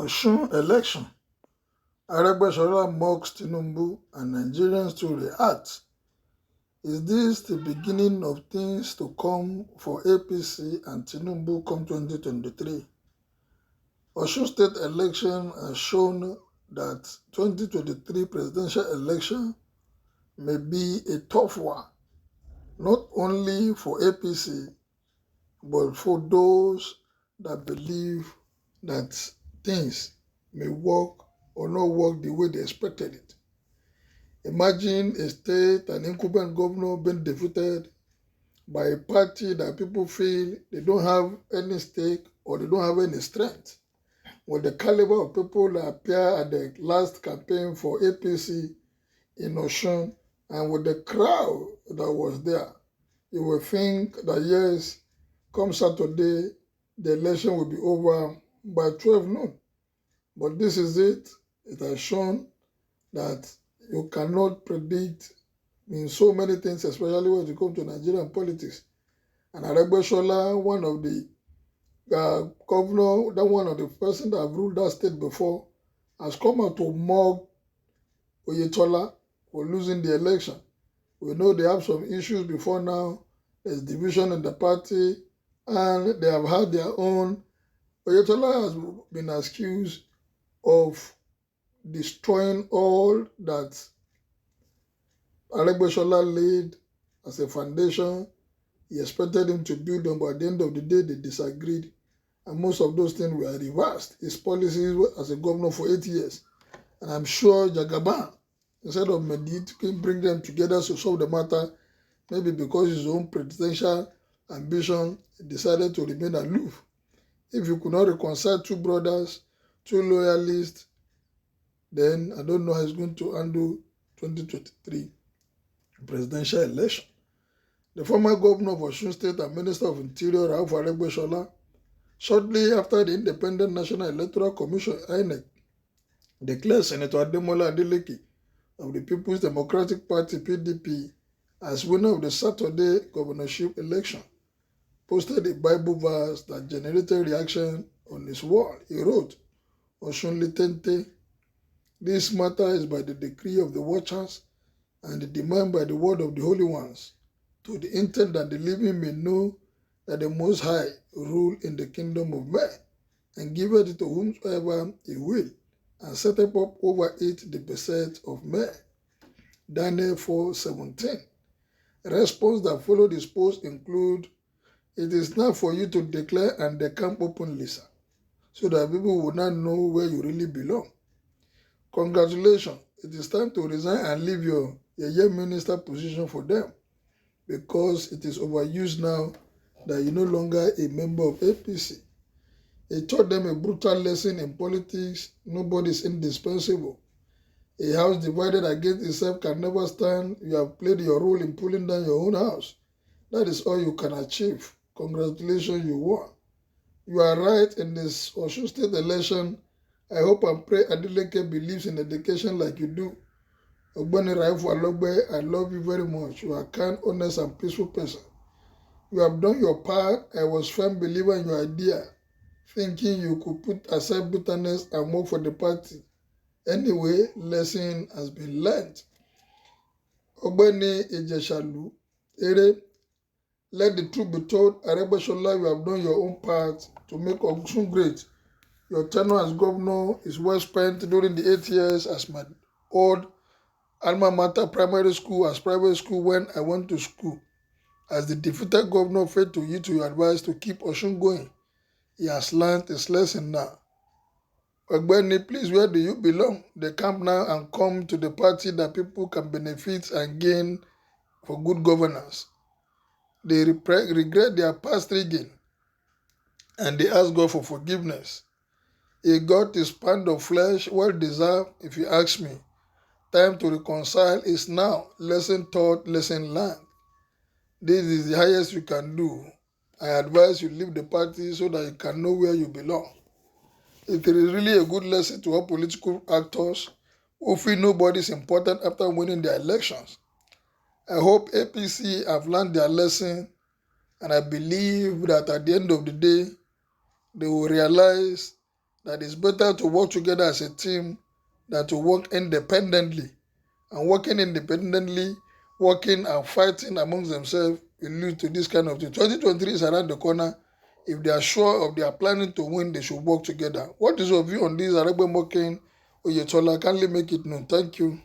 Osun election. Aregbesola mocks Tinubu and Nigerians to react. Is this the beginning of things to come for APC and Tinubu come 2023? Osun State election has shown that 2023 presidential election may be a tough one, not only for APC, but for those that believe that things may work or not work the way they expected it. Imagine a state, an incumbent governor being defeated by a party that people feel they don't have any stake or they don't have any strength. With the caliber of people that appear at the last campaign for APC in Osun and with the crowd that was there, you will think that yes, come Saturday, the election will be over by 12 noon. But this is it. It has shown that you cannot predict in so many things, especially when it comes to Nigerian politics. And Aregbesola, one of the governor, that one of the person that have ruled that state before, has come out to mock Oyetola for losing the election. We know they have some issues before now. There's division in the party, and they have had their own. Oyetola has been accused of destroying all that Aregbesola laid as a foundation. He expected him to build them, but at the end of the day, they disagreed. And most of those things were reversed. His policies as a governor for 8 years. And I'm sure Jagaban, instead of meditating, bring them together to solve the matter, maybe because his own presidential ambition, he decided to remain aloof. If you could not reconcile two brothers, two loyalists, then I don't know how he's going to handle 2023 presidential election. The former governor of Osun State and Minister of Interior, Aregbesola, shortly after the Independent National Electoral Commission, INEC, declared Senator Ademola Adeleke of the People's Democratic Party, PDP, as winner of the Saturday governorship election, posted a Bible verse that generated reaction on his wall. He wrote, Osun Litente, this matter is by the decree of the watchers and the demand by the word of the holy ones, to the intent that the living may know that the Most High rule in the kingdom of men, and giveth it to whomsoever he will, and setteth up over it the beset of men. Daniel 4:17. Response that followed this post include, it is now for you to declare and decamp openly, sir, so that people will not know where you really belong. Congratulations, it is time to resign and leave your minister position for them, because it is overused now that you're no longer a member of APC. He taught them a brutal lesson in politics. Nobody is indispensable. A house divided against itself can never stand. You have played your role in pulling down your own house. That is all you can achieve. Congratulations, you won. You are right in this Osun State election. I hope and pray Adeleke believes in education like you do. Ogbeni Raifu Alogbe, I love you very much. You are a kind, honest, and peaceful person. You have done your part. I was a firm believer in your idea, thinking you could put aside bitterness and work for the party. Anyway, lesson has been learned. Ogbeni Ejeshalu, Ere, let the truth be told, Aregbesola, you have done your own part to make Osun great. Your tenure as governor is well spent during the 8 years as my old alma mater primary school as private school when I went to school. As the defeated governor failed to yield to your advice to keep Osun going, he has learned his lesson now. Ogbeni, please, where do you belong? They camp now and come to the party that people can benefit and gain for good governance. They regret their past rigging and they ask God for forgiveness. He got his pound of flesh, well deserved, if you ask me. Time to reconcile is now. Lesson taught, lesson learned. This is the highest you can do. I advise you leave the party so that you can know where you belong. It is really a good lesson to all political actors who feel nobody is important after winning their elections. I hope APC have learned their lesson, and I believe that at the end of the day, they will realize that it's better to work together as a team than to work independently. And working independently, working and fighting amongst themselves will lead to this kind of thing. 2023 is around the corner. If they are sure of they are planning to win, they should work together. What is your view on this? Aregbesola, Oyetola, kindly make it known. Thank you.